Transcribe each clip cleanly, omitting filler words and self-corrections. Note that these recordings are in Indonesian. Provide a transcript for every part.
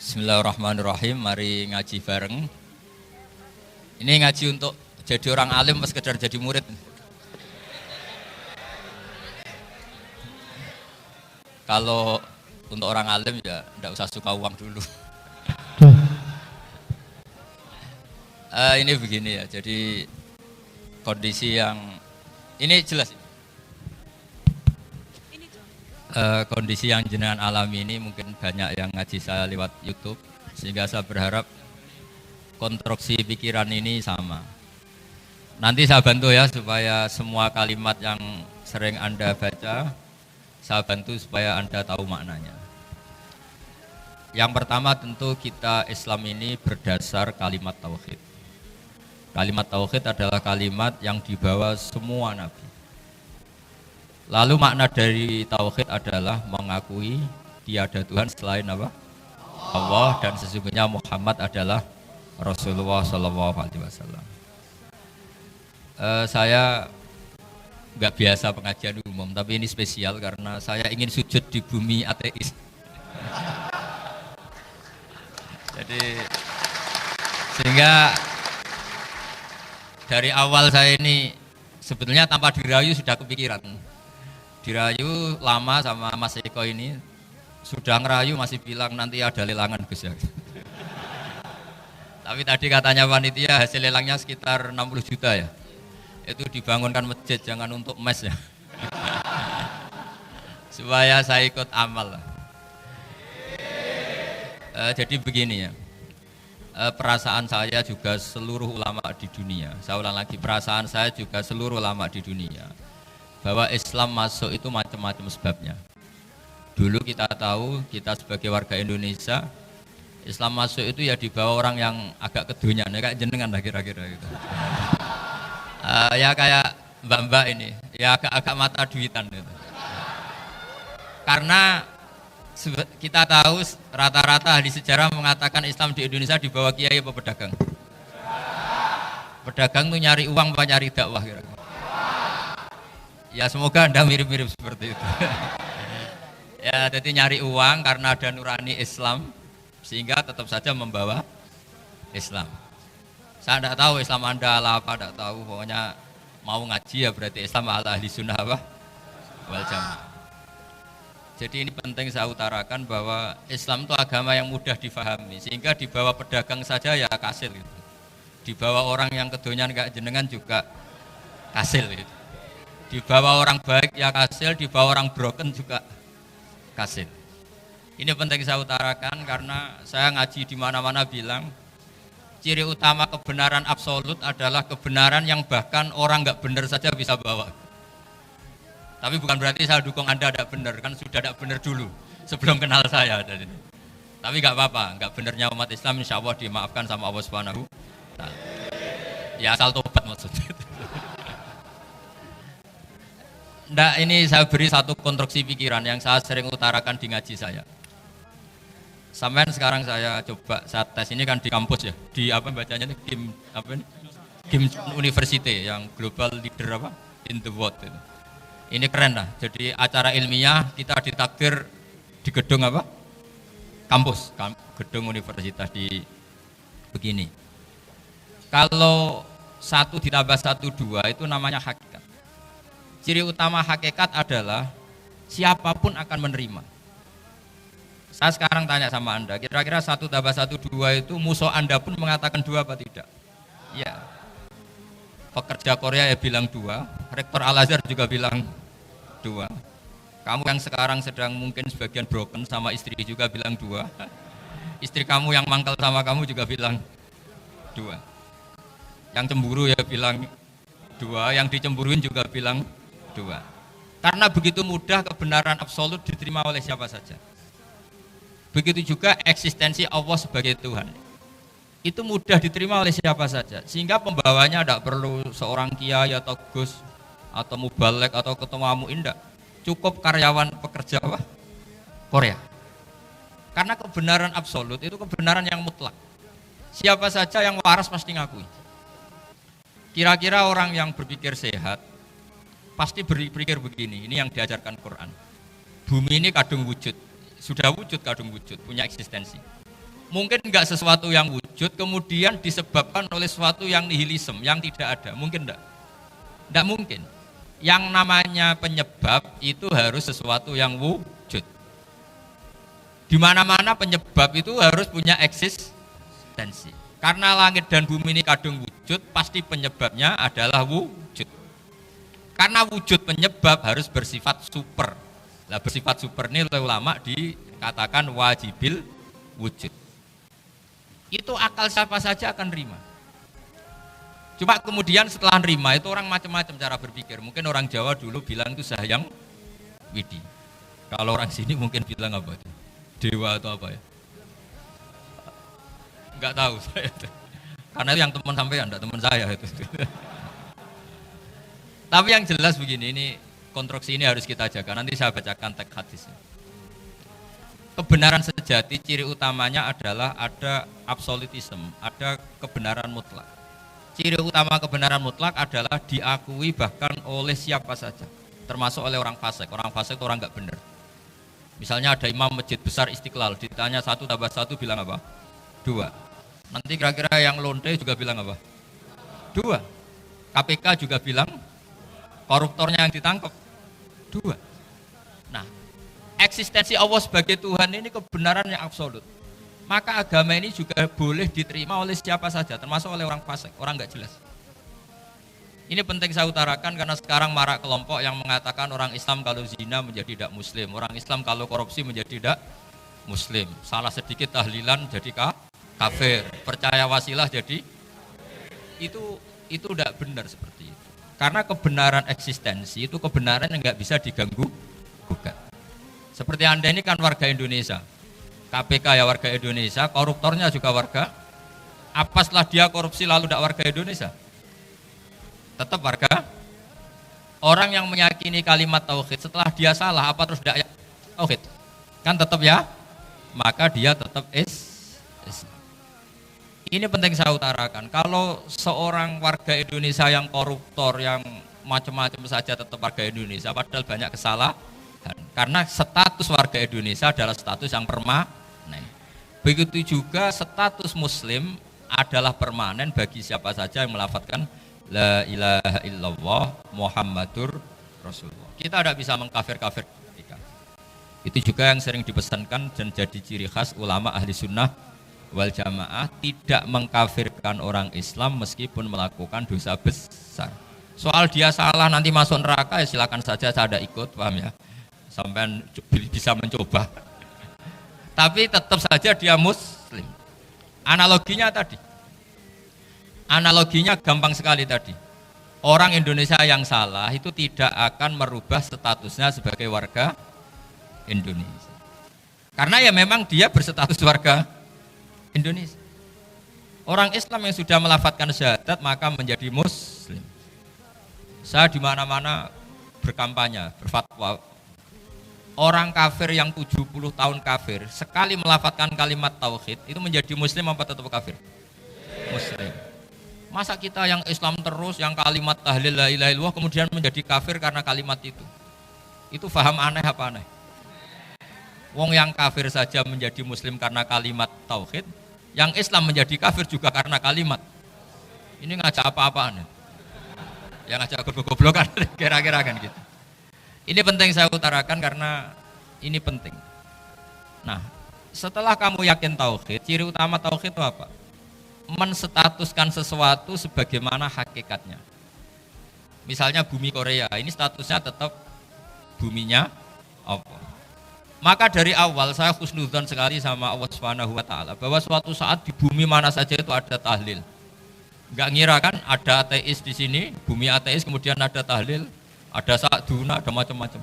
Bismillahirrahmanirrahim. Mari ngaji bareng. Ini ngaji untuk jadi orang alim pas sekedar jadi murid. Kalau untuk orang alim ya enggak usah suka uang dulu. Ini begini ya. Jadi kondisi yang ini jelas. Kondisi yang jenengan alami ini mungkin banyak yang ngaji saya lewat YouTube, sehingga saya berharap konstruksi pikiran ini sama. Nanti saya bantu ya supaya semua kalimat yang sering Anda baca, saya bantu supaya Anda tahu maknanya. Yang pertama tentu kita Islam ini berdasar kalimat tauhid. Kalimat tauhid adalah kalimat yang dibawa semua nabi. Lalu makna dari tauhid adalah mengakui tiada Tuhan selain apa? Allah, dan sesungguhnya Muhammad adalah Rasulullah SAW. Saya nggak biasa pengajian umum, tapi ini spesial karena saya ingin sujud di bumi ateis. Jadi sehingga dari awal saya ini sebetulnya tanpa dirayu sudah kepikiran. Dirayu lama sama Mas Eko ini, sudah ngerayu masih bilang nanti ada lelangan Gus ya. Tapi tadi katanya panitia hasil lelangnya sekitar 60 juta ya. Itu dibangunkan masjid, jangan untuk mes ya. Supaya saya ikut amal. Jadi begini ya. Perasaan saya juga seluruh ulama di dunia. Saya ulang lagi, perasaan saya juga seluruh ulama di dunia. Bahwa Islam masuk itu macam-macam sebabnya. Dulu kita tahu, kita sebagai warga Indonesia, Islam masuk itu ya dibawa orang yang agak kedonyan, ya kayak jenengan lah kira-kira gitu. Ya kayak mbak-mbak ini, ya agak-agak mata duitan gitu. Karena kita tahu rata-rata ahli sejarah mengatakan Islam di Indonesia dibawa kiai apa pedagang. Pedagang tuh nyari uang apa nyari dakwah kira-kira. Ya semoga Anda mirip-mirip seperti itu. Ya jadi nyari uang karena ada nurani Islam sehingga tetap saja membawa Islam. Saya tidak tahu Islam Anda ala apa, tidak tahu. Pokoknya mau ngaji ya berarti Islam ala ahli sunnah apa? Wal jamaah. Jadi ini penting saya utarakan bahwa Islam itu agama yang mudah difahami, sehingga dibawa pedagang saja ya kasil gitu. Dibawa orang yang kedonyan kayak jenengan juga kasil gitu. Dibawa orang baik ya kasil, dibawa orang broken juga kasil. Ini penting saya utarakan karena saya ngaji di mana-mana bilang ciri utama kebenaran absolut adalah kebenaran yang bahkan orang nggak benar saja bisa bawa. Tapi bukan berarti saya dukung Anda tidak benar, kan sudah tidak benar dulu sebelum kenal saya. Tapi nggak apa-apa, nggak benarnya umat Islam insya Allah dimaafkan sama Allah Subhanahu. Ya asal tobat maksudnya. Nah, ini saya beri satu konstruksi pikiran yang saya sering utarakan di ngaji saya. Sampai sekarang saya coba saya tes, ini kan di kampus ya, di apa bacanya nih, GIM University yang global leader apa in the world itu. Ini keren lah. Jadi acara ilmiah kita ditakdir di gedung apa? Kampus, gedung universitas di begini. Kalau 1 ditambah 1 2 itu namanya hakikat. Ciri utama hakikat adalah siapapun akan menerima. Saya sekarang tanya sama Anda, kira-kira 1 tambah 1 2 itu musuh Anda pun mengatakan 2 apa tidak? Ya. Pekerja Korea ya bilang 2, Rektor Al-Azhar juga bilang 2. Kamu yang sekarang sedang mungkin sebagian broken sama istri juga bilang 2. Istri kamu yang mangkal sama kamu juga bilang 2. Yang cemburu ya bilang 2, yang dicemburuin juga bilang 2. Karena begitu mudah kebenaran absolut diterima oleh siapa saja. Begitu juga eksistensi Allah sebagai Tuhan. Itu mudah diterima oleh siapa saja. Sehingga pembawanya tidak perlu seorang kiai atau gus atau mubalek atau ketua muin, tidak. Cukup karyawan pekerja apa? Korea. Karena kebenaran absolut itu kebenaran yang mutlak. Siapa saja yang waras pasti ngakui. Kira-kira orang yang berpikir sehat pasti berpikir begini, ini yang diajarkan Quran. Bumi ini kadung wujud, sudah wujud kadung wujud, punya eksistensi. Mungkin enggak sesuatu yang wujud kemudian disebabkan oleh sesuatu yang nihilisme, yang tidak ada. Mungkin enggak? Enggak mungkin. Yang namanya penyebab itu harus sesuatu yang wujud. Di mana-mana penyebab itu harus punya eksistensi. Karena langit dan bumi ini kadung wujud, pasti penyebabnya adalah wujud. Karena wujud penyebab harus bersifat super. Nah, bersifat super ini oleh ulama dikatakan wajibil wujud. Itu akal siapa saja akan nerima. Cuma kemudian setelah nerima itu orang macam-macam cara berpikir. Mungkin orang Jawa dulu bilang itu Sahyang Widi. Kalau orang sini mungkin bilang apa? Dewa atau apa ya? Enggak tahu saya. Karena itu yang teman sampai enggak teman saya itu. Tapi yang jelas begini, ini konstruksi ini harus kita jaga. Nanti saya bacakan teks hadisnya. Kebenaran sejati ciri utamanya adalah ada absolutisme, ada kebenaran mutlak. Ciri utama kebenaran mutlak adalah diakui bahkan oleh siapa saja, termasuk oleh orang fasik. Orang fasik itu orang nggak benar. Misalnya ada imam masjid besar Istiqlal, ditanya 1 tambah 1 bilang apa? 2. Nanti kira-kira yang lonte juga bilang apa? 2. KPK juga bilang koruptornya yang ditangkap 2. Nah, eksistensi Allah sebagai Tuhan ini kebenaran yang absolut. Maka agama ini juga boleh diterima oleh siapa saja, termasuk oleh orang fasik, orang nggak jelas. Ini penting saya utarakan karena sekarang marak kelompok yang mengatakan orang Islam kalau zina menjadi tidak muslim, orang Islam kalau korupsi menjadi tidak muslim. Salah sedikit tahlilan jadi kafir, percaya wasilah jadi itu tidak benar seperti itu. Karena kebenaran eksistensi itu kebenaran yang nggak bisa diganggu gugat. Seperti Anda ini kan warga Indonesia, KPK ya warga Indonesia, koruptornya juga warga. Apa setelah dia korupsi lalu tidak warga Indonesia? Tetap warga. Orang yang meyakini kalimat tauhid setelah dia salah apa terus tidak tauhid? Kan tetap ya. Maka dia tetap Islam. Ini penting saya utarakan. Kalau seorang warga Indonesia yang koruptor, yang macam-macam saja tetap warga Indonesia, padahal banyak kesalahan. Karena status warga Indonesia adalah status yang permanen. Begitu juga status Muslim adalah permanen bagi siapa saja yang melafadzkan La ilaha illallah Muhammadur Rasulullah. Kita tidak bisa mengkafir-kafir mereka. Itu juga yang sering dipesankan dan jadi ciri khas ulama ahli sunnah wal jamaah, tidak mengkafirkan orang Islam meskipun melakukan dosa besar. Soal dia salah nanti masuk neraka ya silakan saja, saya tidak ikut, paham ya? Sampai bisa mencoba. Tapi tetap saja dia muslim. Analoginya tadi. Analoginya gampang sekali tadi. Orang Indonesia yang salah itu tidak akan merubah statusnya sebagai warga Indonesia. Karena ya memang dia berstatus warga Indonesia. Orang Islam yang sudah melafadzkan syahadat maka menjadi muslim. Saya di mana-mana berkampanye, berfatwa. Orang kafir yang 70 tahun kafir, sekali melafadzkan kalimat tauhid, itu menjadi muslim apa tetap kafir? Muslim. Masa kita yang Islam terus, yang kalimat tahlil la ilaha illallah kemudian menjadi kafir karena kalimat itu? Itu faham aneh apa aneh? Wong yang kafir saja menjadi muslim karena kalimat tauhid, yang Islam menjadi kafir juga karena kalimat. Ini ngajak apa-apaan? Yang ngajak goblok-goblokan kira-kira kan gitu. Ini penting saya utarakan karena ini penting. Nah, setelah kamu yakin tauhid, ciri utama tauhid itu apa? Menstatuskan sesuatu sebagaimana hakikatnya. Misalnya bumi Korea, ini statusnya tetap buminya Allah. Maka dari awal saya husnudzon sekali sama Allah Subhanahu wa taala bahwa suatu saat di bumi mana saja itu ada tahlil. Enggak ngira kan ada ateis di sini, bumi ateis kemudian ada tahlil. Ada sa'duna, ada macam-macam.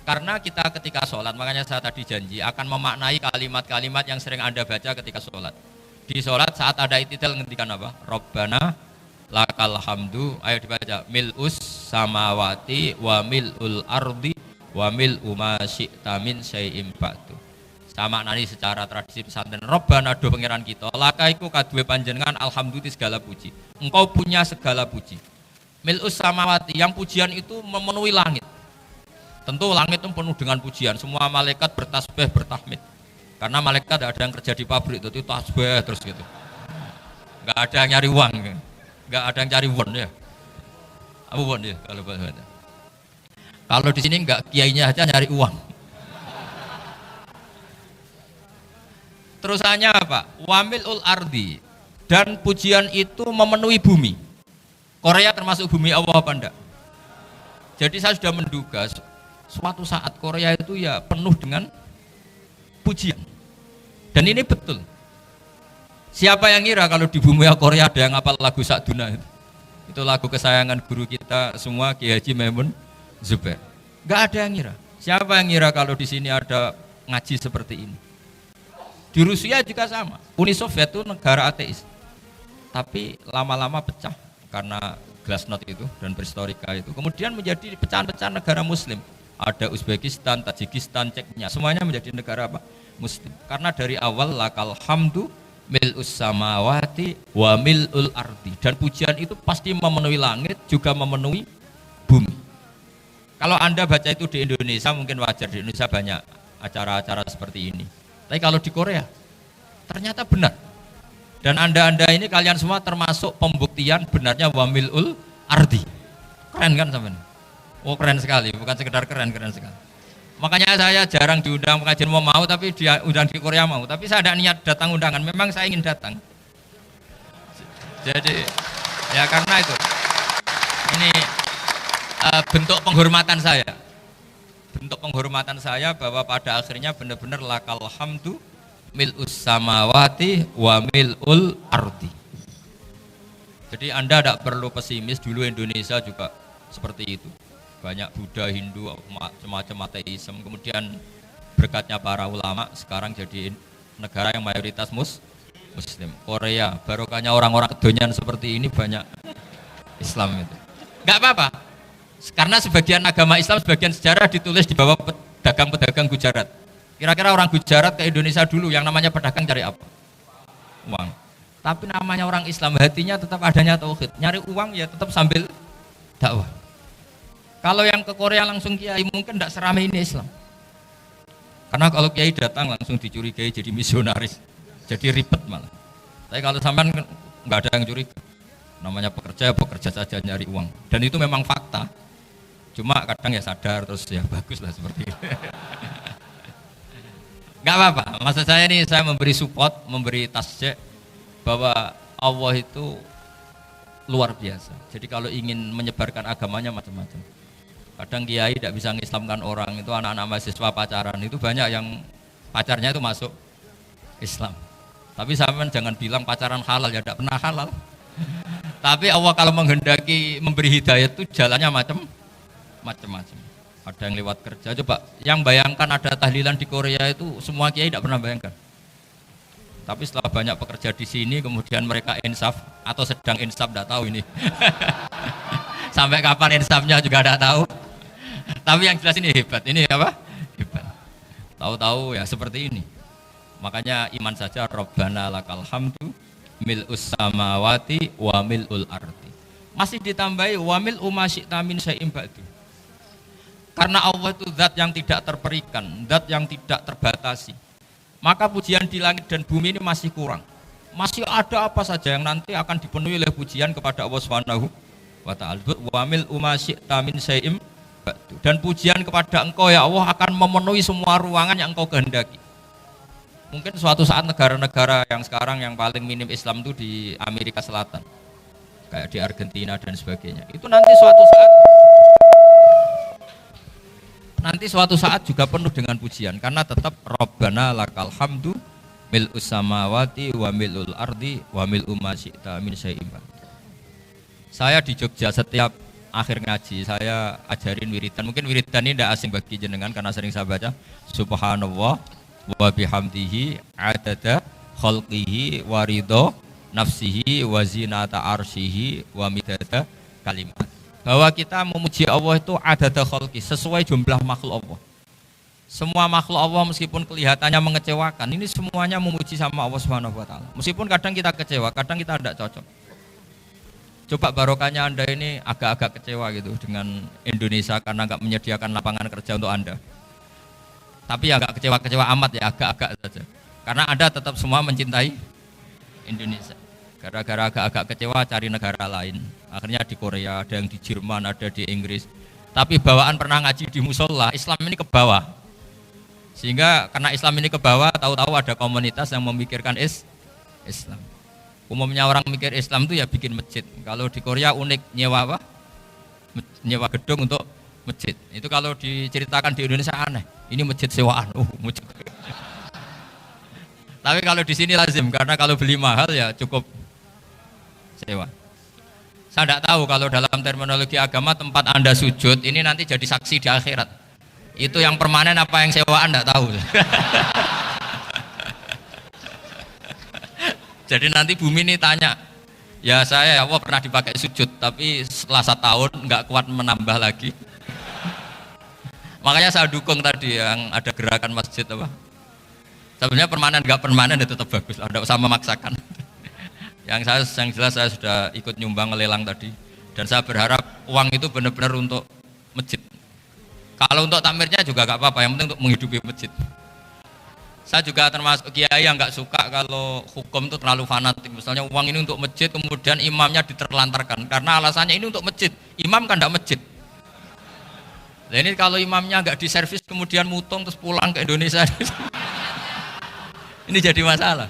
Karena kita ketika sholat, makanya saya tadi janji akan memaknai kalimat-kalimat yang sering Anda baca ketika sholat. Di sholat saat ada i'tidal ngendikan apa? Rabbana lakal hamdu, ayo dibaca, mil'us samawati wa mil'ul ardi wa mil'u ma syi'ta min syai'im ba'du. Sama maknani secara tradisi pesantren, Rabbana do pangeran kita, lakaiku kadue panjenengan alhamdulillah segala puji. Engkau punya segala puji. Mil'us samawati, yang pujian itu memenuhi langit. Tentu langit itu penuh dengan pujian, semua malaikat bertasbih, bertahmid. Karena malaikat ada yang kerja di pabrik itu tasbih terus gitu. Nggak ada yang nyari uang, nggak ada yang cari won ya. Apa won ya kalau bahasa. Kalau di sini nggak, kiainya aja nyari uang. Terusannya apa? Wamilul ardi, dan pujian itu memenuhi bumi. Korea termasuk bumi Allah apa enggak? Jadi saya sudah menduga suatu saat Korea itu ya penuh dengan pujian. Dan ini betul. Siapa yang ngira kalau di bumi Korea ada yang hafal lagu Sakduna itu? Itu lagu kesayangan guru kita semua, Kiai Haji Maimun Zubair. Enggak ada yang ngira. Siapa yang ngira kalau di sini ada ngaji seperti ini? Di Rusia juga sama. Uni Soviet itu negara ateis. Tapi lama-lama pecah karena glasnost itu dan perestroika itu. Kemudian menjadi pecahan-pecahan negara muslim. Ada Uzbekistan, Tajikistan, Ceknya, semuanya menjadi negara apa? Muslim. Karena dari awal lakal hamdu mil'us samawati wa mil'ul ardi. Dan pujian itu pasti memenuhi langit, juga memenuhi bumi. Kalau Anda baca itu di Indonesia mungkin wajar, di Indonesia banyak acara-acara seperti ini. Tapi kalau di Korea ternyata benar. Dan anda ini kalian semua termasuk pembuktian benarnya wa mil'ul ardi. Keren kan sampean? Oh keren sekali, bukan sekedar keren, keren sekali. Makanya saya jarang diundang pengajian mau tapi dia undang di Korea mau. Tapi saya ada niat datang undangan, memang saya ingin datang. Jadi ya karena itu ini bentuk penghormatan saya. Bentuk penghormatan saya bahwa pada akhirnya benar-benar lakal hamdu mil'us samawati wa mil'ul ardi. Jadi Anda tidak perlu pesimis, dulu Indonesia juga seperti itu. Banyak Buddha, Hindu, semacam ateisme. Kemudian berkatnya para ulama sekarang jadi negara yang mayoritas muslim. Korea, barokahnya orang-orang kedonyan seperti ini banyak Islam itu. Enggak apa-apa. Karena sebagian agama Islam, sebagian sejarah ditulis di bawah pedagang-pedagang Gujarat. Kira-kira orang Gujarat ke Indonesia dulu yang namanya pedagang cari apa? Uang. Tapi namanya orang Islam, hatinya tetap adanya tauhid. Nyari uang ya tetap sambil dakwah. Kalau yang ke Korea langsung kiai mungkin tidak seramai ini Islam. Karena kalau kiai datang langsung dicurigai jadi misionaris, jadi ribet malah. Tapi kalau sampean nggak ada yang curiga. Namanya pekerja saja nyari uang. Dan itu memang fakta. Cuma kadang ya sadar terus ya bagus lah seperti itu. Gak apa-apa, maksud saya ini saya memberi support, memberi tasjek bahwa Allah itu luar biasa. Jadi kalau ingin menyebarkan agamanya macam-macam. Kadang kiai tidak bisa mengislamkan orang, itu anak-anak mahasiswa pacaran, itu banyak yang pacarnya itu masuk Islam. Tapi sampean jangan bilang pacaran halal, ya tidak pernah halal. Tapi Allah kalau menghendaki memberi hidayah itu jalannya macam-macam. Ada yang lewat kerja, coba yang bayangkan ada tahlilan di Korea itu semua kiai tidak pernah bayangkan. Tapi setelah banyak pekerja di sini, kemudian mereka insaf atau sedang insaf, tidak tahu ini. Sampai kapan insafnya juga tidak tahu. Tapi yang jelas ini hebat. Ini apa? Hebat. Tahu-tahu ya seperti ini. Makanya iman saja, Rabbana lakal hamdu mil'us samawati wa mil'ul ardi. Masih ditambahi wa mil'u ma syi'ta min syai'in ba'du. Karena Allah itu zat yang tidak terperikan, zat yang tidak terbatasi. Maka pujian di langit dan bumi ini masih kurang. Masih ada apa saja yang nanti akan dipenuhi oleh pujian kepada Allah Subhanahu wa ta'ala. Wa mil'u ma syi'ta min syai'in ba'du. Dan pujian kepada Engkau ya Allah akan memenuhi semua ruangan yang Engkau kehendaki. Mungkin suatu saat negara-negara yang sekarang yang paling minim Islam itu di Amerika Selatan, kayak di Argentina dan sebagainya. Itu nanti suatu saat juga penuh dengan pujian, karena tetap Rabbana lakal hamdu mil'us samawati wa mil'ul ardi wa mil'u ma syi'ta min syai'in ba'du. Saya di Jogja setiap akhir ngaji saya ajarin wiridan. Mungkin wiridan ini tidak asing bagi jenengan karena sering saya baca subhanallah wa bihamdihi adada khalqihi wa ridho nafsihi wa zinata arsyihi wa midada kalimat. Bahwa kita memuji Allah itu adada khalqi, sesuai jumlah makhluk Allah. Semua makhluk Allah meskipun kelihatannya mengecewakan, ini semuanya memuji sama Allah Subhanahu wa taala. Meskipun kadang kita kecewa, kadang kita tidak cocok. Coba barokahnya Anda ini agak-agak kecewa gitu dengan Indonesia karena nggak menyediakan lapangan kerja untuk Anda. Tapi ya agak kecewa-kecewa amat ya, agak-agak saja. Karena Anda tetap semua mencintai Indonesia. Gara-gara agak-agak kecewa cari negara lain. Akhirnya di Korea, ada yang di Jerman, ada di Inggris. Tapi bawaan pernah ngaji di musola, Islam ini ke bawah. Sehingga karena Islam ini ke bawah, tahu-tahu ada komunitas yang memikirkan Islam. Umumnya orang mikir Islam itu ya bikin masjid. Kalau di Korea unik nyewa apa? Nyewa gedung untuk masjid. Itu kalau diceritakan di Indonesia aneh. Ini masjid sewaan. Masjid. Tapi kalau di sini lazim karena kalau beli mahal ya cukup sewa. Saya tidak tahu kalau dalam terminologi agama tempat Anda sujud ini nanti jadi saksi di akhirat. Itu yang permanen apa yang sewaan tidak tahu. Jadi nanti bumi ini tanya, ya saya ya Allah pernah dipakai sujud, tapi setelah 1 tahun nggak kuat menambah lagi. Makanya saya dukung tadi yang ada gerakan masjid apa. Sebenarnya permanen nggak permanen itu tetap bagus, tidak usah memaksakan. Yang jelas saya sudah ikut nyumbang lelang tadi, dan saya berharap uang itu benar-benar untuk masjid. Kalau untuk takmirnya juga nggak apa-apa, yang penting untuk menghidupi masjid. Saya juga termasuk kiai yang nggak suka kalau hukum itu terlalu fanatik. Misalnya uang ini untuk masjid, kemudian imamnya diterlantarkan. Karena alasannya ini untuk masjid. Imam kan nggak masjid. Nah ini kalau imamnya nggak diservis, kemudian mutung terus pulang ke Indonesia. Ini jadi masalah.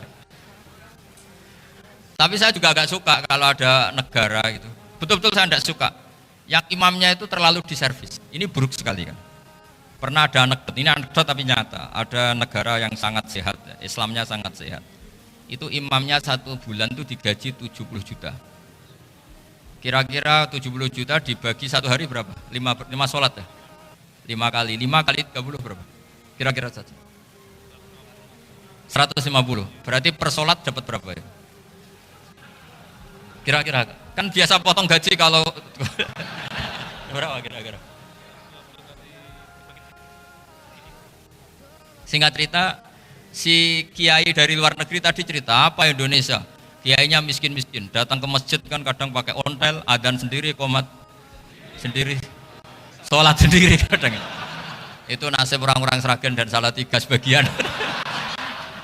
Tapi saya juga agak suka kalau ada negara gitu. Betul-betul saya tidak suka. Yang imamnya itu terlalu diservis. Ini buruk sekali kan. Pernah ada anekdot, ini anekdot tapi nyata. Ada negara yang sangat sehat, Islamnya sangat sehat. Itu imamnya 1 bulan itu digaji 70 juta. Kira-kira 70 juta dibagi 1 hari berapa? 5 sholat ya? 5 kali 30 berapa? Kira-kira saja. 150. Berarti per sholat dapat berapa ya? Kira-kira. Kan biasa potong gaji kalau berapa kira-kira? Singkat cerita, si kiai dari luar negeri tadi cerita apa Indonesia? Kiainya miskin-miskin, datang ke masjid kan kadang pakai ontel, adzan sendiri, qomat sendiri, sholat sendiri kadang. Itu nasib orang-orang Sragen dan Salatiga sebagian.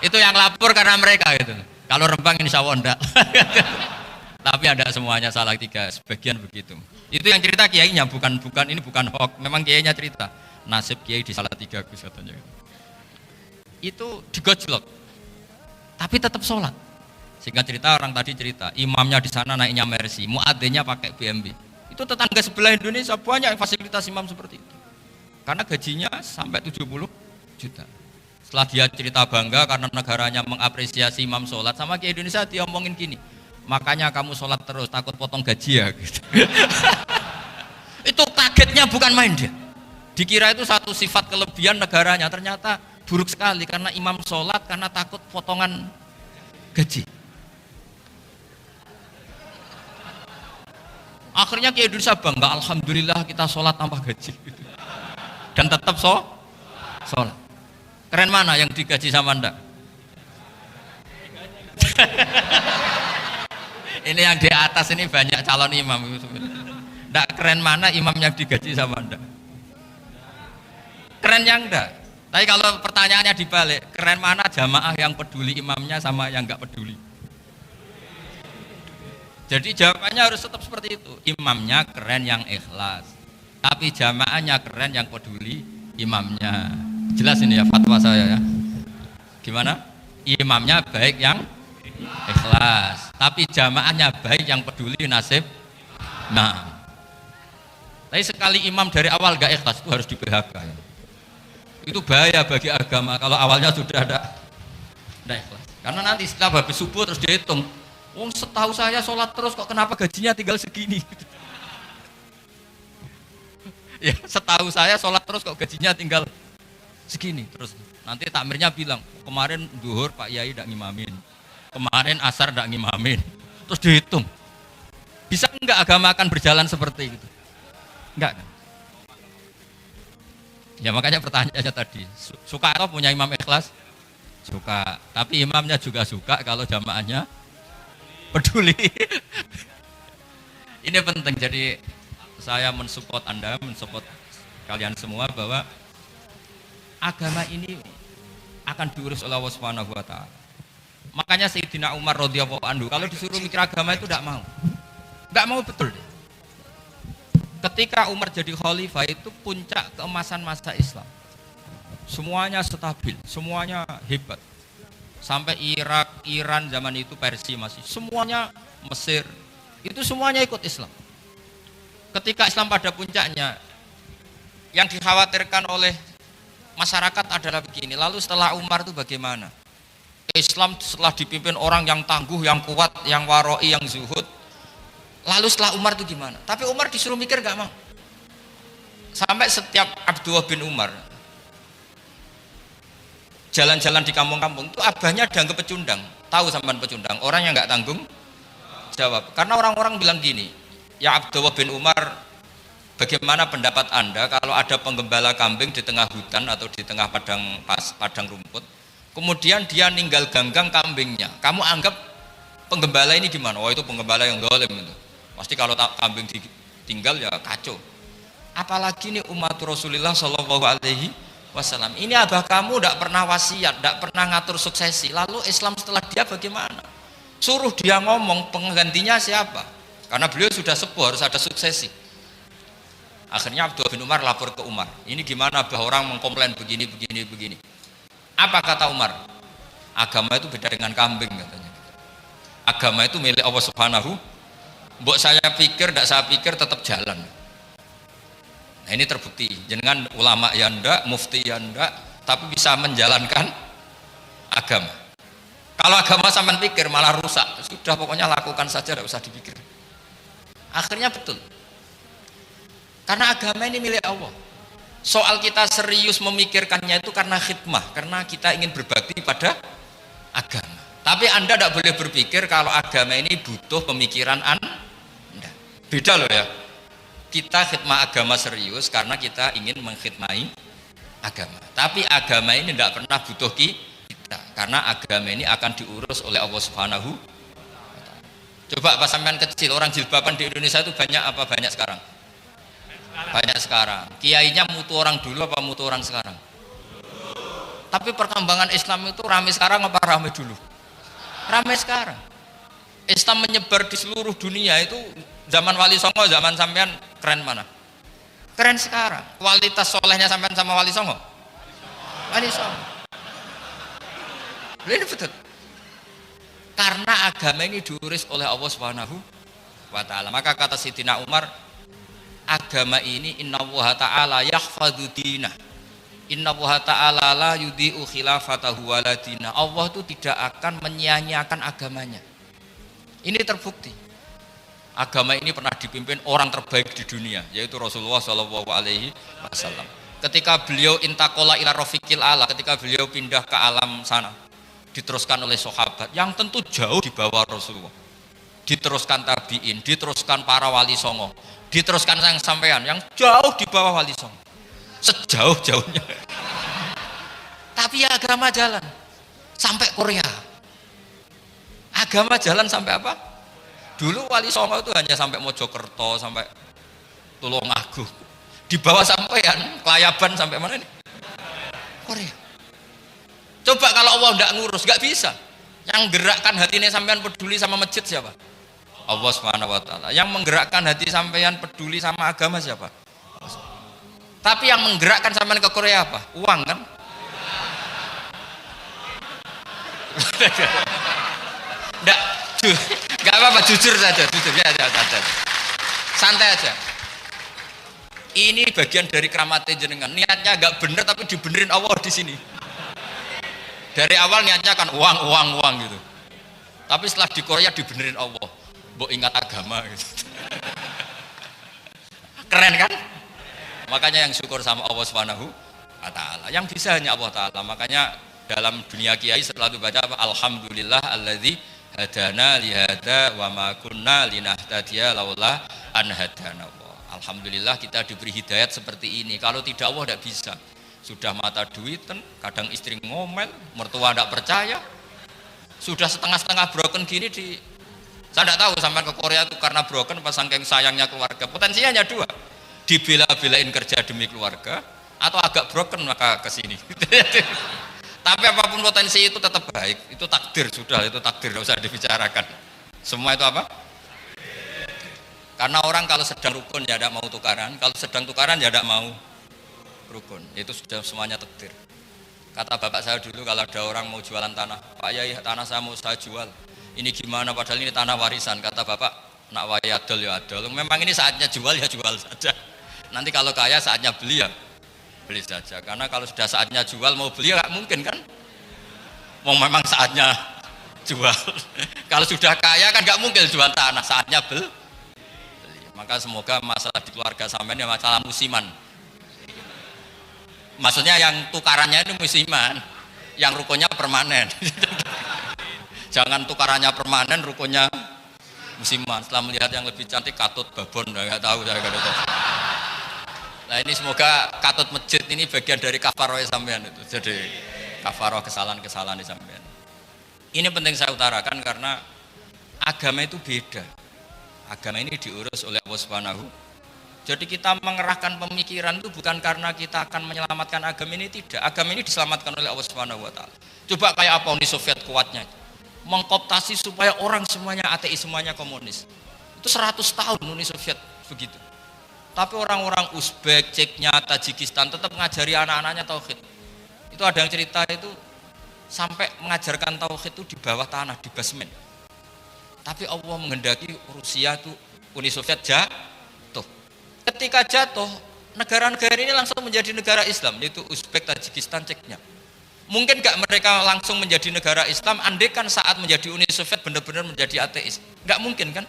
Itu yang lapor karena mereka gitu. Kalau Rembang insya Allah enggak. Tapi ada semuanya Salatiga, sebagian begitu. Itu yang cerita kiainya, bukan ini bukan hoax, memang kiainya cerita. Nasib kiai di Salatiga Gus katanya. Itu digojlok, tapi tetap sholat. Singkat cerita orang tadi cerita, imamnya di sana naiknya Mercy, muadzinnya pakai BMW. Itu tetangga sebelah Indonesia banyak fasilitas imam seperti itu. Karena gajinya sampai 70 juta. Setelah dia cerita bangga karena negaranya mengapresiasi imam sholat, sama Kiai Indonesia dia omongin gini, makanya kamu sholat terus, takut potong gaji ya. Gitu. Itu kagetnya bukan main dia. Dikira itu satu sifat kelebihan negaranya, ternyata buruk sekali karena imam sholat karena takut potongan gaji. Akhirnya Kiai Indonesia bangga, alhamdulillah kita sholat tambah gaji dan tetap sholat. Keren mana yang digaji sama Anda? Ini yang di atas ini banyak calon imam. Nggak keren mana imam yang digaji sama Anda? Keren yang enggak. Tapi kalau pertanyaannya dibalik, keren mana jamaah yang peduli imamnya sama yang enggak peduli? Jadi jawabannya harus tetap seperti itu. Imamnya keren yang ikhlas, tapi jamaahnya keren yang peduli imamnya. Jelas ini ya fatwa saya ya. Gimana? Imamnya baik yang ikhlas, tapi jamaahnya baik yang peduli nasib. Nah, tapi sekali imam dari awal enggak ikhlas itu harus di PHK ya. Itu bahaya bagi agama kalau awalnya sudah ada ikhlas. Karena nanti setelah habis subuh terus dihitung, wong setahu saya sholat terus kok kenapa gajinya tinggal segini? Ya setahu saya sholat terus kok gajinya tinggal segini. Terus nanti takmirnya bilang, kemarin duhur Pak Yai tidak ngimamin, kemarin asar tidak ngimamin. Terus dihitung, bisa enggak agama akan berjalan seperti itu? Enggak kan? Ya makanya pertanyaannya tadi, suka atau punya imam ikhlas? Suka, tapi imamnya juga suka kalau jamaahnya peduli. Ini penting, jadi saya mensupport Anda, mensupport kalian semua bahwa agama ini akan diurus oleh Allah Subhanahu wa taala. Makanya Sayyidina Umar radhiyallahu anhu kalau disuruh mikir agama itu tidak mau. Tidak mau betul. Ketika Umar jadi khalifah itu puncak keemasan masa Islam. Semuanya stabil, semuanya hebat. Sampai Irak, Iran zaman itu Persia masih. Semuanya Mesir, itu semuanya ikut Islam. Ketika Islam pada puncaknya, yang dikhawatirkan oleh masyarakat adalah begini. Lalu setelah Umar itu bagaimana? Islam setelah dipimpin orang yang tangguh, yang kuat, yang waroi, yang zuhud. Lalu setelah Umar itu gimana? Tapi Umar disuruh mikir gak mau. Sampai setiap Abdullah bin Umar jalan-jalan di kampung-kampung itu abahnya dianggap pecundang. Tahu sampean pecundang? Orang yang gak tanggung jawab. Karena orang-orang bilang gini, ya Abdullah bin Umar, bagaimana pendapat Anda kalau ada penggembala kambing di tengah hutan atau di tengah padang rumput, kemudian dia ninggal ganggang kambingnya, kamu anggap penggembala ini gimana? Oh itu penggembala yang zalim itu. Pasti kalau kambing ditinggal ya kacau. Apalagi ini umat Rasulullah Shallallahu Alaihi Wasallam. Ini abah kamu tidak pernah wasiat, tidak pernah ngatur suksesi. Lalu Islam setelah dia bagaimana? Suruh dia ngomong penggantinya siapa? Karena beliau sudah sepuh, harus ada suksesi. Akhirnya Abdullah bin Umar lapor ke Umar. Ini gimana bah orang mengkomplain begini. Apa kata Umar? Agama itu beda dengan kambing katanya. Agama itu milik Allah Subhanahu. Mbok saya pikir, tidak saya pikir tetap jalan. Nah ini terbukti. Jangan ulama ya ndak, mufti ya ndak, tapi bisa menjalankan agama. Kalau agama sampean pikir malah rusak. Sudah pokoknya lakukan saja, tidak usah dipikir. Akhirnya betul. Karena agama ini milik Allah. Soal kita serius memikirkannya itu karena khidmah, karena kita ingin berbakti pada agama. Tapi Anda tidak boleh berpikir kalau agama ini butuh pemikiran Anda. Beda loh ya. Kita khidmah agama serius karena kita ingin mengkhidmai agama. Tapi agama ini tidak pernah butuh kita, karena agama ini akan diurus oleh Allah Subhanahu. Coba pas sampean kecil, orang jilbaban di Indonesia itu banyak apa banyak sekarang? Banyak sekarang. Kiainya mutu orang dulu apa mutu orang sekarang? Tapi perkembangan Islam itu ramai sekarang apa ramai dulu? Ramai sekarang. Islam menyebar di seluruh dunia itu zaman Wali Songo, zaman sampean keren mana? Keren sekarang. Kualitas solehnya sampean sama Wali Songo? Wali Songo. Ini betul. Karena agama ini diurus oleh Allah Subhanahu wa taala. Maka kata Sayyidina Umar, agama ini innallaha ta'ala yahfadzu dinah. Innallaha ta'ala la yudhi'u khilafatahu wala dinah. Allah itu tidak akan menyia-nyiakan agamanya. Ini terbukti. Agama ini pernah dipimpin orang terbaik di dunia, yaitu Rasulullah Shallallahu Alaihi Wasallam. Ketika beliau intaqala ila rafiqil ala, ketika beliau pindah ke alam sana, diteruskan oleh sahabat yang tentu jauh di bawah Rasulullah. Diteruskan tabiin, diteruskan para wali songo, diteruskan sang sampean yang jauh di bawah wali songo, sejauh-jauhnya. Tapi agama jalan sampai Korea. Agama jalan sampai apa? Dulu wali songo itu hanya sampai Mojokerto, sampai Tulungagung. Di bawah sampean, Kelayaban sampai mana ini? Korea. Coba kalau Allah tidak ngurus, nggak bisa. Yang gerakkan hatinya sampean peduli sama masjid siapa? Allah Subhanahu wa taala. Yang menggerakkan hati sampean peduli sama agama siapa? Tapi yang menggerakkan sampean ke Korea apa? Uang kan? Enggak apa-apa, jujur saja, santai aja. Ini bagian dari keramatnya jenengan. Niatnya agak bener tapi dibenerin Allah di sini. Dari awal niatnya kan uang gitu. Tapi setelah di Korea dibenerin Allah. Mbok ingat agama gitu. Keren kan? Makanya yang syukur sama Allah Subhanahu wa taala. Yang bisa hanya Allah taala. Makanya dalam dunia kiai selalu baca apa? Alhamdulillah alladzi hadana lihada wa ma kunna linahtadiya laula an hadana Allah. Alhamdulillah kita diberi hidayat seperti ini. Kalau tidak Allah tidak bisa. Sudah mata duitan, kadang istri ngomel, mertua tidak percaya. Sudah setengah-setengah broken gini saya tidak tahu sampai ke Korea itu karena broken pas saking sayangnya keluarga. Potensinya hanya dua. Dibela-belain kerja demi keluarga atau agak broken maka ke sini. Tapi apapun potensi itu tetap baik, itu takdir sudah, itu takdir tidak usah dibicarakan. Semua itu apa? Karena orang kalau sedang rukun ya tidak mau tukaran, kalau sedang tukaran ya tidak mau rukun. Itu sudah semuanya takdir. Kata bapak saya dulu kalau ada orang mau jualan tanah, Pak Yai tanah saya mau saya jual. Ini gimana padahal ini tanah warisan. Kata bapak, nak wayai adol ya adol. Memang ini saatnya jual ya jual saja. Nanti kalau kaya saatnya beli ya beli saja. Karena kalau sudah saatnya jual mau beli ya nggak mungkin kan? Mau memang saatnya jual. Kalau sudah kaya kan nggak mungkin jual tanah, saatnya beli. Maka semoga masalah di keluarga sampean ya masalah musiman. Maksudnya yang tukarannya itu musiman, yang rukunnya permanen. Jangan tukarannya permanen, rukunnya musiman. Setelah melihat yang lebih cantik katut babon, nggak tahu saya nggak tahu. Nah ini semoga katut masjid ini bagian dari kafaroh sampean itu. Jadi kafaroh kesalahan-kesalahan di sampean. Ini penting saya utarakan karena agama itu beda. Agama ini diurus oleh Allah Subhanahu. Jadi kita mengerahkan pemikiran itu bukan karena kita akan menyelamatkan agama ini, tidak. Agama ini diselamatkan oleh Allah Subhanahu wa taala. Coba kayak apa Uni Soviet kuatnya itu. Mengkooptasi supaya orang semuanya ateis, semuanya komunis. Itu 100 tahun Uni Soviet begitu. Tapi orang-orang Uzbek, Ceknya, Tajikistan tetap mengajari anak-anaknya tauhid. Itu ada yang cerita itu sampai mengajarkan tauhid itu di bawah tanah, di basement. Tapi Allah menghendaki Rusia itu Uni Soviet jatuh. Ketika jatuh, negara-negara ini langsung menjadi negara Islam, yaitu Uzbek, Tajikistan, Ceknya. Mungkin gak mereka langsung menjadi negara Islam, andaikan saat menjadi Uni Soviet benar-benar menjadi ateis. Gak mungkin kan?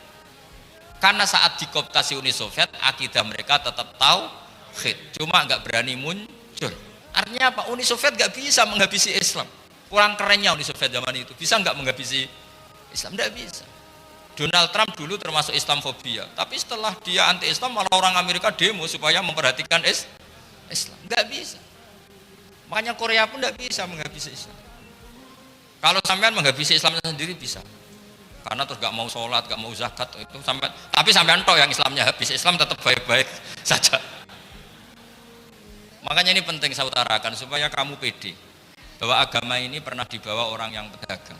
Karena saat dikooptasi Uni Soviet, akidah mereka tetap tauhid, cuma gak berani muncul. Artinya apa? Uni Soviet gak bisa menghabisi Islam. Kurang kerennya Uni Soviet zaman itu, bisa gak menghabisi Islam? Gak bisa. Donald Trump dulu termasuk Islamfobia, tapi setelah dia anti-Islam malah orang Amerika demo supaya memperhatikan Islam. Nggak bisa. Makanya Korea pun nggak bisa menghabisi Islam. Kalau sampean menghabisi Islam sendiri bisa, karena terus nggak mau sholat, nggak mau zakat itu sampai. Tapi sampean toh yang Islamnya habis, Islam tetap baik-baik saja. Makanya ini penting saya utarakan supaya kamu pede bahwa agama ini pernah dibawa orang yang pedagang.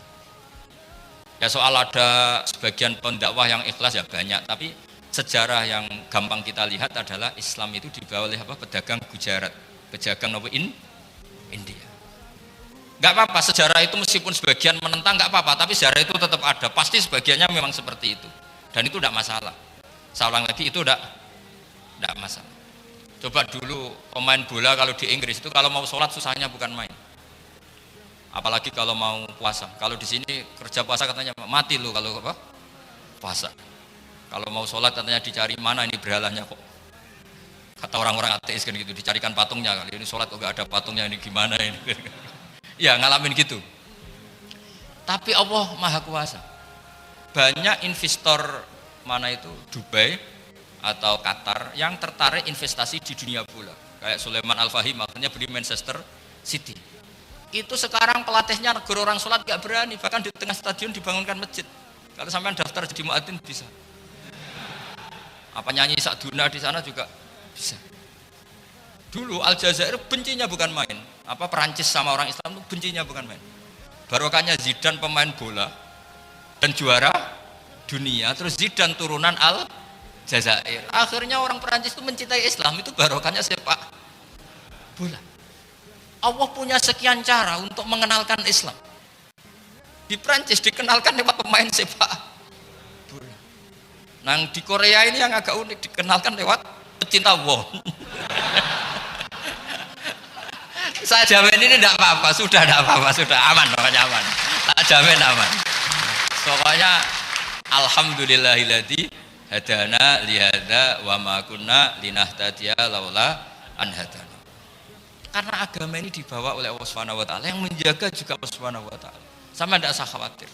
Ya soal ada sebagian pendakwah yang ikhlas ya banyak, tapi sejarah yang gampang kita lihat adalah Islam itu dibawa oleh apa? Pedagang Gujarat, pedagang India. Gak apa-apa sejarah itu meskipun sebagian menentang gak apa-apa, tapi sejarah itu tetap ada. Pasti sebagiannya memang seperti itu, dan itu tidak masalah. Saya ulang lagi itu tidak masalah. Coba dulu pemain bola kalau di Inggris itu kalau mau sholat susahnya bukan main. Apalagi kalau mau puasa. Kalau di sini kerja puasa katanya mati lu kalau apa? Puasa. Kalau mau sholat katanya dicari mana ini berhalanya kok. Kata orang-orang ateis kan gitu, dicarikan patungnya kali ini sholat kok gak ada patungnya ini gimana ini. Ya ngalamin gitu. Tapi Allah Maha Kuasa. Banyak investor mana itu Dubai atau Qatar yang tertarik investasi di dunia bola. Kayak Sulaiman Al-Fahim akhirnya beli Manchester City. Itu sekarang pelatihnya negara orang sholat gak berani, bahkan di tengah stadion dibangunkan masjid. Kalau sampai daftar jadi muadzin bisa. Apa nyanyi Sakduna di sana juga bisa. Dulu Aljazair bencinya bukan main. Apa Perancis sama orang Islam itu bencinya bukan main. Barokahnya Zidane pemain bola dan juara dunia, terus Zidane turunan Aljazair. Akhirnya orang Perancis itu mencintai Islam, itu barokahnya sepak bola. Allah punya sekian cara untuk mengenalkan Islam. Di Prancis dikenalkan lewat pemain sepak bola. Nah di Korea ini yang agak unik dikenalkan lewat pecinta won. Saya jamin ini tidak apa-apa, sudah tidak apa-apa, sudah aman, pokoknya aman. Tak jamin aman. Pokoknya alhamdulillahilladzi hadana lihada wa ma kunna linahtadiya laula an hadana. Karena agama ini dibawa oleh Allah Subhanahu wa taala, yang menjaga juga Allah Subhanahu wa taala. Sama tidak usah khawatir.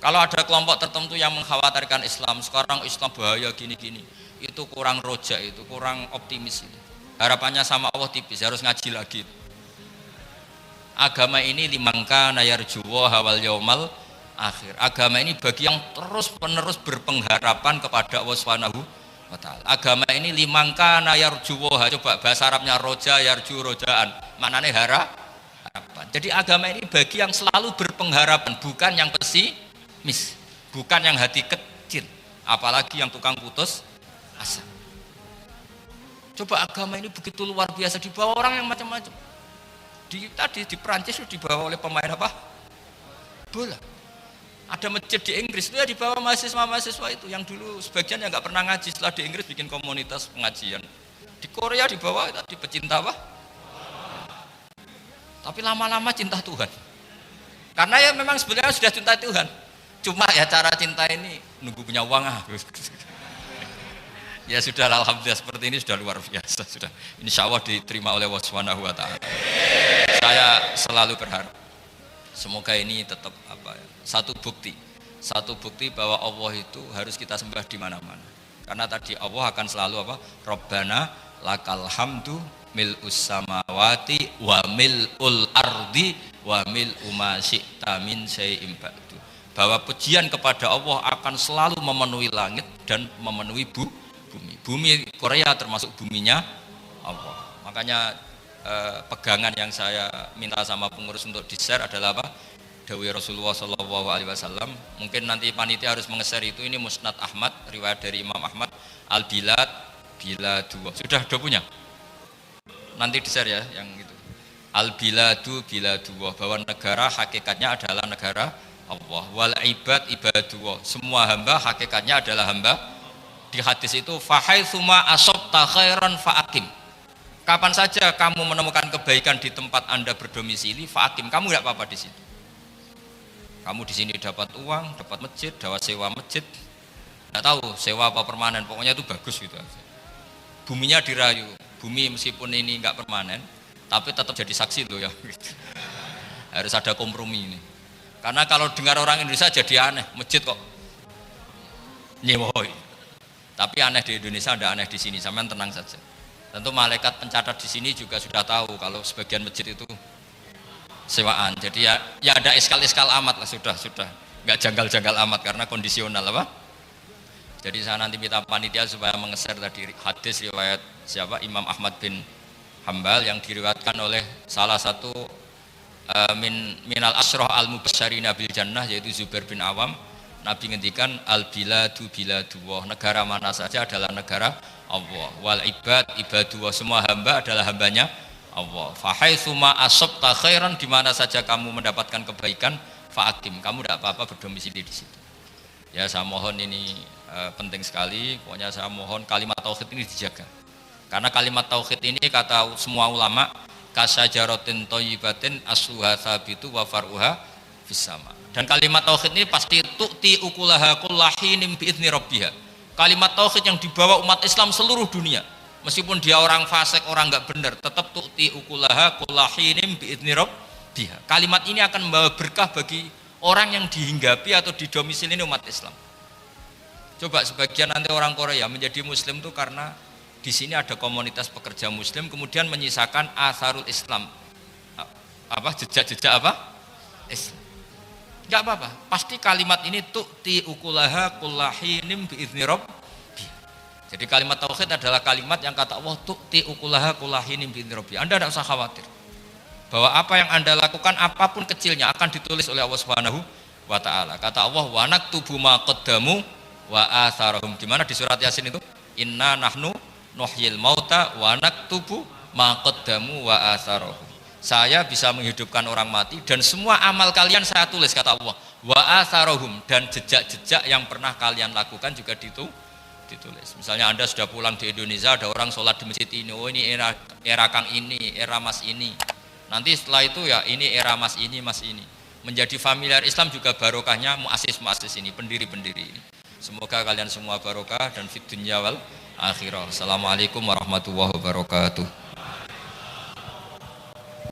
Kalau ada kelompok tertentu yang mengkhawatirkan Islam, sekarang Islam bahaya gini-gini, itu kurang roja, itu kurang optimis itu. Harapannya sama Allah tipis, harus ngaji lagi. Agama ini limangka nayarjuwa hawal yaumal akhir. Agama ini bagi yang terus-menerus berpengharapan kepada Allah Subhanahu wa ta'ala. Agama ini limangkana yarjuwoha, coba bahasa Arabnya roja yarju rojaan, maknanya harapan. Jadi agama ini bagi yang selalu berpengharapan, bukan yang pesimis, bukan yang hati kecil, apalagi yang tukang putus asa. Coba agama ini begitu luar biasa, dibawa orang yang macam-macam. Tadi di Perancis dibawa oleh pemain apa? Bola. Ada masjid di Inggris itu ya dibawa mahasiswa-mahasiswa itu yang dulu sebagian yang nggak pernah ngaji, setelah di Inggris bikin komunitas pengajian. Di Korea dibawa tadi pecinta apa? Tapi lama-lama cinta Tuhan. Karena ya memang sebenarnya sudah cinta Tuhan. Cuma ya cara cinta ini nunggu punya uang Ya sudah, alhamdulillah seperti ini sudah luar biasa sudah. Insya Allah diterima oleh Allah Subhanahu wa taala. Saya selalu berharap semoga ini tetap satu bukti bahwa Allah itu harus kita sembah di mana-mana. Karena tadi Allah akan selalu Rabbana lakal hamdu mil'us samawati wa mil'ul ardi wa mil'u ma syi'ta min syai'in ba'du. Bahwa pujian kepada Allah akan selalu memenuhi langit dan memenuhi bumi. Bumi Korea termasuk buminya Allah. Makanya pegangan yang saya minta sama pengurus untuk di-share adalah Dawai Rasulullah SAW. Mungkin nanti panitia harus mengeser itu. Ini Musnad Ahmad, riwayat dari Imam Ahmad. Al-Bilad Biladuwa. Sudah punya? Nanti di-share ya yang itu. Al-Biladu Biladuwa, bahwa negara hakikatnya adalah negara Allah. Wal ibad ibadullah, semua hamba hakikatnya adalah hamba. Di hadis itu fahaitsuma asabta khairan fa'akim. Kapan saja kamu menemukan kebaikan di tempat Anda berdomisili, fa'akim, kamu enggak apa-apa di situ. Kamu di sini dapat uang, dapat masjid, dapat sewa masjid. Enggak tahu sewa apa permanen, pokoknya itu bagus gitu aja. Buminya dirayu. Bumi meskipun ini enggak permanen, tapi tetap jadi saksi loh ya. Harus ada kompromi ini. Karena kalau dengar orang Indonesia jadi aneh, masjid kok nyewoy. Tapi aneh di Indonesia, ada aneh di sini, sampean tenang saja. Tentu malaikat pencatat di sini juga sudah tahu kalau sebagian masjid itu sewaan. Jadi ya ada eskal-eskal amat lah, sudah, nggak janggal-janggal amat karena kondisional Jadi saya nanti minta panitia supaya mengeser tadi hadis riwayat siapa Imam Ahmad bin Hambal yang diriwayatkan oleh salah satu minal asroh al-mubasysyirina bil jannah, yaitu Zubair bin Awam. Nabi ngendikan al-biladu biladullah, negara mana saja adalah negara Allah. Wal ibad ibadullah, semua hamba adalah hambanya Allah. Fa haitsuma asabta khairan, di mana saja kamu mendapatkan kebaikan, fa'akim, kamu tidak apa-apa berdomisili di situ. Ya saya mohon ini penting sekali. Pokoknya saya mohon kalimat tauhid ini dijaga. Karena kalimat tauhid ini kata semua ulama kasajaratin thayyibatin asluha tsabitu wa far'uha fis sama. Dan kalimat tauhid ini pasti tu'ti ukulaha kullahinim bi'izni rabbiha. Kalimat tauhid yang dibawa umat Islam seluruh dunia, meskipun dia orang fasik, orang enggak benar, tetap tu'ti ukulaha kullahinim bi'izni rabbiha. Kalimat ini akan membawa berkah bagi orang yang dihinggapi atau didomisili umat Islam. Coba sebagian nanti orang Korea menjadi muslim itu karena di sini ada komunitas pekerja muslim, kemudian menyisakan atharul Islam. Jejak-jejak Islam. Enggak apa-apa, pasti kalimat ini tu'ti ukulaha kullahinim bi'izni rabbi. Jadi kalimat tauhid adalah kalimat yang kata Allah tu'ti ukulaha kullahinim bi'izni rabbi. Anda tidak usah khawatir bahwa apa yang Anda lakukan apapun kecilnya akan ditulis oleh Allah Subhanahu wa taala. Kata Allah wa naktubu ma qaddamu wa atharahum. Di mana di surat Yasin itu? Inna nahnu nuhyil mauta wa naktubu ma qaddamu wa atharahum. Saya bisa menghidupkan orang mati dan semua amal kalian saya tulis, kata Allah. Wa atharohum, dan jejak-jejak yang pernah kalian lakukan juga ditulis. Misalnya Anda sudah pulang di Indonesia, ada orang sholat di masjid ini, oh ini era Kang ini, era Mas ini. Nanti setelah itu ya ini era Mas ini, Mas ini. Menjadi familiar Islam juga barokahnya muassis-muassis ini, pendiri-pendiri ini. Semoga kalian semua barokah dan fid dunya wal akhirah. Assalamualaikum warahmatullahi wabarakatuh.